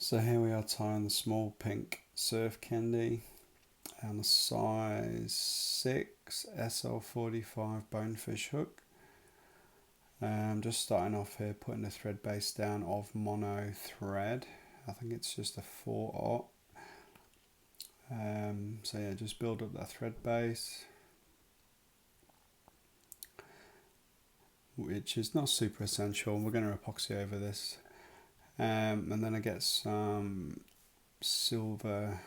So here we are tying the small pink surf candy on a size 6 SL45 bonefish hook. I'm just starting off here putting the thread base down of mono thread. I think it's just a 4/0. So yeah, just build up that thread base, which is not super essential. We're going to epoxy over this. And then I get some silver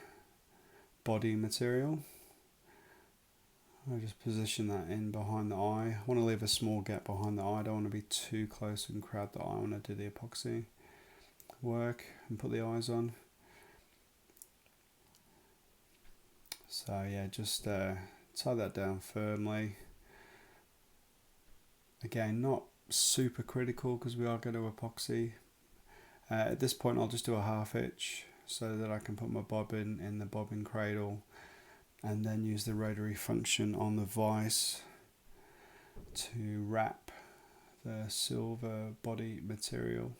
body material. I just position that in behind the eye. I want to leave a small gap behind the eye. I don't want to be too close and crowd the eye when I do the epoxy work and put the eyes on. So yeah, just tie that down firmly. Again, not super critical because we are going to epoxy. At this point I'll just do a half hitch so that I can put my bobbin in the bobbin cradle and then use the rotary function on the vise to wrap the silver body material.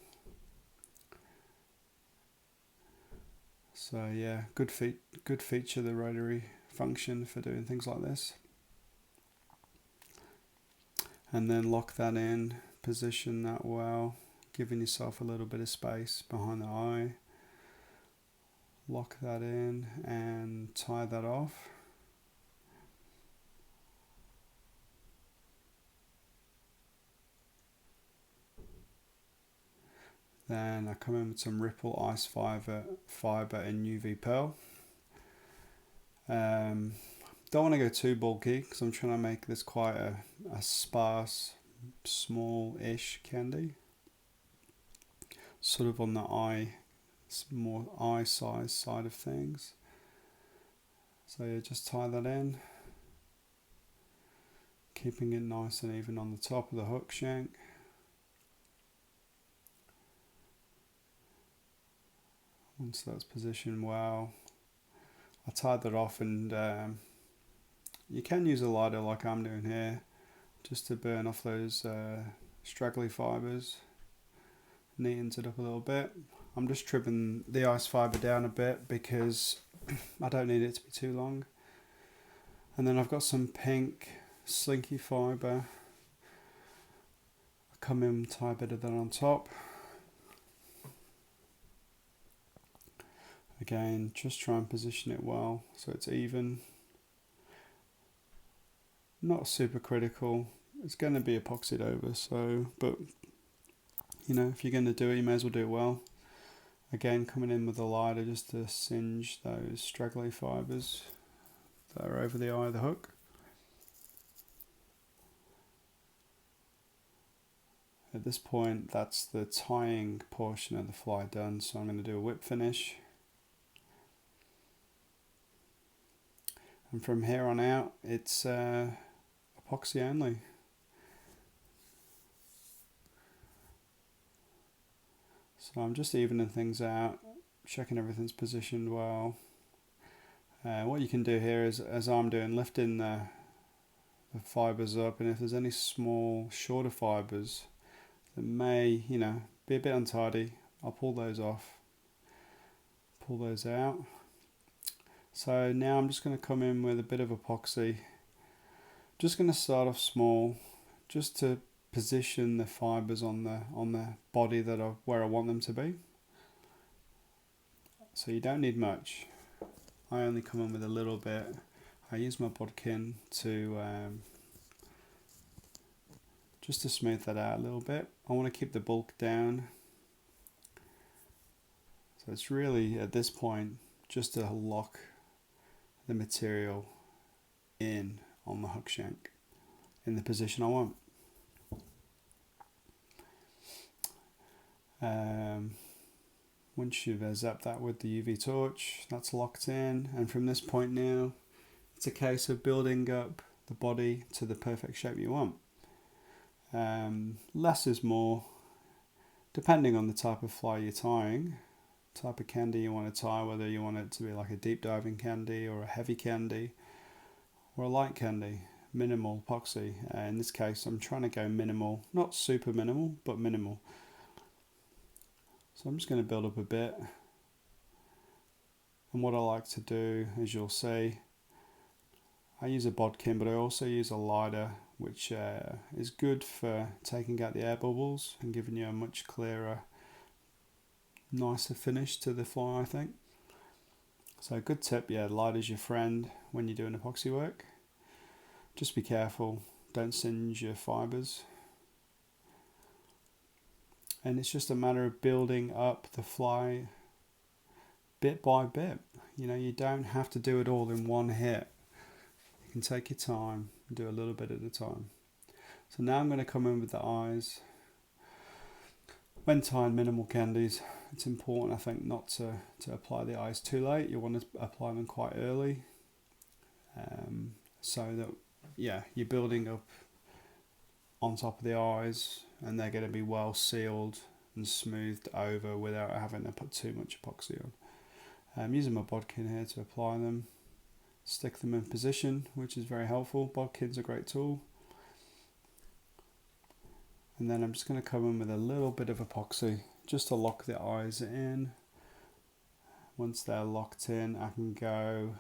So yeah, good feature, the rotary function for doing things like this. And then lock that in, position that well, giving yourself a little bit of space behind the eye. Lock that in and tie that off. Then I come in with some Ripple Ice Fiber in UV Pearl. Don't want to go too bulky because I'm trying to make this quite a sparse, small-ish candy. Sort of on the eye, more eye size side of things. So yeah, just tie that in, keeping it nice and even on the top of the hook shank. Once that's positioned well, I tied that off, and you can use a lighter like I'm doing here just to burn off those straggly fibres. Neatens it up a little bit. I'm just trimming the ice fibre down a bit because I don't need it to be too long. And then I've got some pink slinky fibre. I come in, tie a bit of that on top. Again, just try and position it well so it's even. Not super critical. It's going to be epoxied over, so, but you know, if you're going to do it, you may as well do it well. Again, coming in with a lighter just to singe those straggly fibres that are over the eye of the hook. At this point, that's the tying portion of the fly done, so I'm going to do a whip finish. And from here on out, it's epoxy only. So I'm just evening things out, checking everything's positioned well. What you can do here is, as I'm doing, lifting the fibres up, and if there's any small, shorter fibres that may, you know, be a bit untidy, I'll pull those off, pull those out. So now I'm just going to come in with a bit of epoxy. Just going to start off small, just to position the fibres on the body where I want them to be. So you don't need much. I only come in with a little bit. I use my bodkin to just to smooth that out a little bit. I want to keep the bulk down. So it's really at this point just to lock the material in on the hook shank in the position I want. Once you've zapped that with the UV torch, that's locked in, and from this point now it's a case of building up the body to the perfect shape you want. Less is more, depending on the type of fly you're tying, type of candy you want to tie, whether you want it to be like a deep diving candy or a heavy candy or a light candy. Minimal epoxy. In this case I'm trying to go minimal, not super minimal, but minimal. So I'm just going to build up a bit, And what I like to do, as you'll see, I use a bodkin, but I also use a lighter, which is good for taking out the air bubbles and giving you a much clearer, nicer finish to the fly, I think. So a good tip, yeah, lighter's your friend when you're doing epoxy work. Just be careful, don't singe your fibres. And it's just a matter of building up the fly bit by bit. You know, you don't have to do it all in one hit. You can take your time and do a little bit at a time. So now I'm going to come in with the eyes. When tying minimal candies, it's important, I think, not to apply the eyes too late. You want to apply them quite early, so that, yeah, you're building up on top of the eyes and they're going to be well sealed and smoothed over without having to put too much epoxy on. I'm using my bodkin here to apply them, stick them in position, which is very helpful. Bodkin's a great tool. And then I'm just going to come in with a little bit of epoxy just to lock the eyes in. Once they're locked in, I can go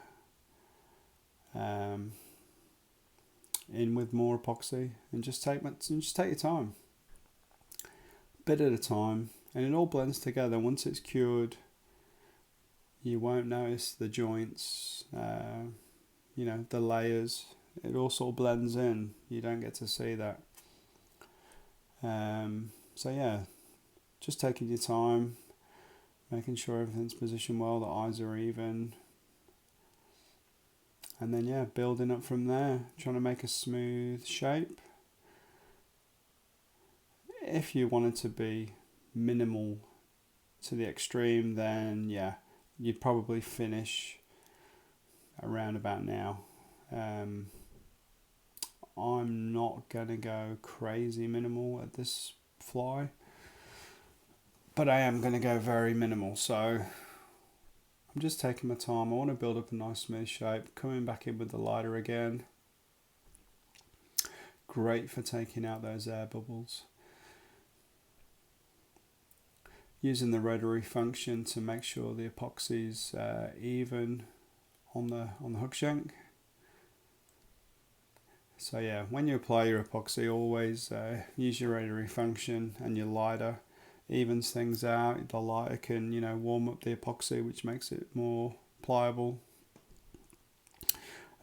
in with more epoxy and just take your time, bit at a time, and it all blends together. Once it's cured, you won't notice the joints, the layers. It all sort of blends in. You don't get to see that. So yeah, just taking your time, making sure everything's positioned well, the eyes are even, and then yeah, building up from there, trying to make a smooth shape. If you wanted to be minimal to the extreme, then yeah, you'd probably finish around about now. I'm not going to go crazy minimal at this fly, but I am going to go very minimal. So I'm just taking my time. I want to build up a nice smooth shape. Coming back in with the lighter again. Great for taking out those air bubbles. Using the rotary function to make sure the epoxy's even on the hook shank. So yeah, when you apply your epoxy, always use your rotary function, and your lighter evens things out. The lighter can, warm up the epoxy, which makes it more pliable.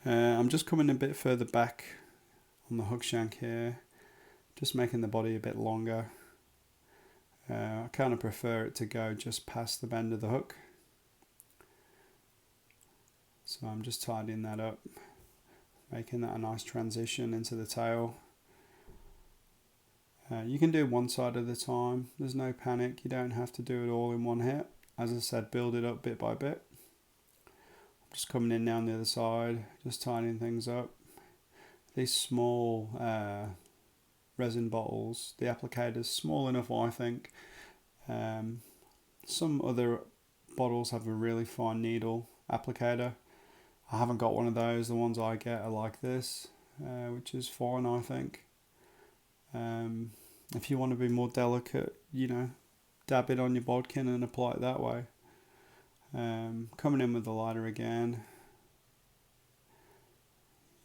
I'm just coming a bit further back on the hook shank here, just making the body a bit longer. I kind of prefer it to go just past the bend of the hook. So I'm just tidying that up, making that a nice transition into the tail. You can do one side at a time. There's no panic. You don't have to do it all in one hit. As I said, build it up bit by bit. I'm just coming in now on the other side, just tidying things up. These small resin bottles, the applicator's small enough, I think. Some other bottles have a really fine needle applicator. I haven't got one of those. The ones I get are like this, which is fine, I think. If you want to be more delicate, dab it on your bodkin and apply it that way. Coming in with the lighter again.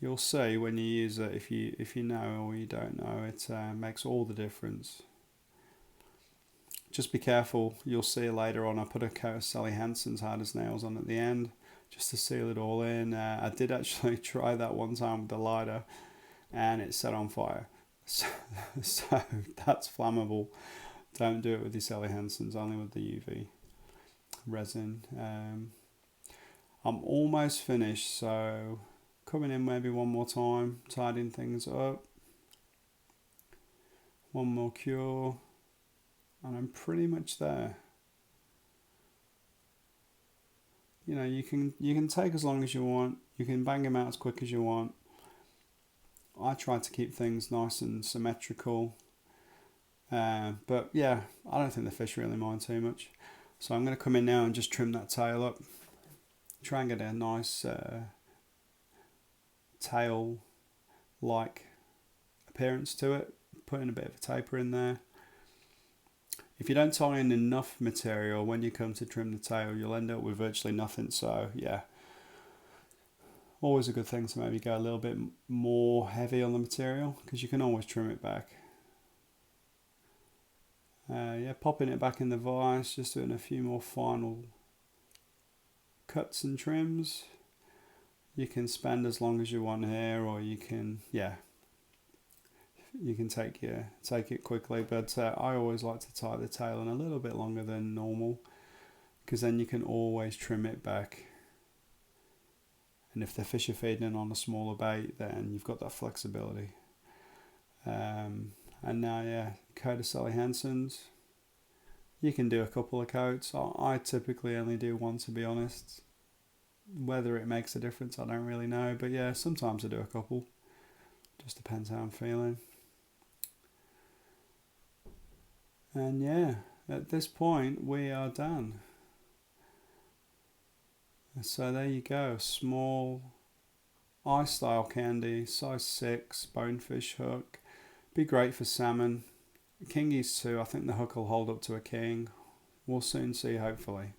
You'll see when you use it, if you know or you don't know, it makes all the difference. Just be careful. You'll see later on, I put a coat of Sally Hansen's hard as nails on at the end, just to seal it all in. I did actually try that one time with the lighter, and it set on fire. So that's flammable. Don't do it with your Sally Hansen's, only with the UV resin. I'm almost finished, so coming in maybe one more time, tidying things up. One more cure, and I'm pretty much there. You can take as long as you want. You can bang them out as quick as you want. I try to keep things nice and symmetrical. But yeah, I don't think the fish really mind too much. So I'm going to come in now and just trim that tail up. Try and get a nice tail-like appearance to it. Putting a bit of a taper in there. if you don't tie in enough material, when you come to trim the tail, you'll end up with virtually nothing. So yeah, always a good thing to maybe go a little bit more heavy on the material, because you can always trim it back. Yeah, popping it back in the vise, just doing a few more final cuts and trims. You can spend as long as you want here, or you can, yeah, you can take it quickly. But I always like to tie the tail in a little bit longer than normal, because then you can always trim it back. And if the fish are feeding on a smaller bait, then you've got that flexibility. And now, yeah, coat of Sally Hansen's. You can do a couple of coats. I typically only do one, to be honest. Whether it makes a difference, I don't really know. But yeah, sometimes I do a couple. Just depends how I'm feeling. And yeah, at this point, we are done. So there you go, small ice-style candy, size 6, bonefish hook. Be great for salmon. Kingies too, I think the hook will hold up to a king. We'll soon see, hopefully.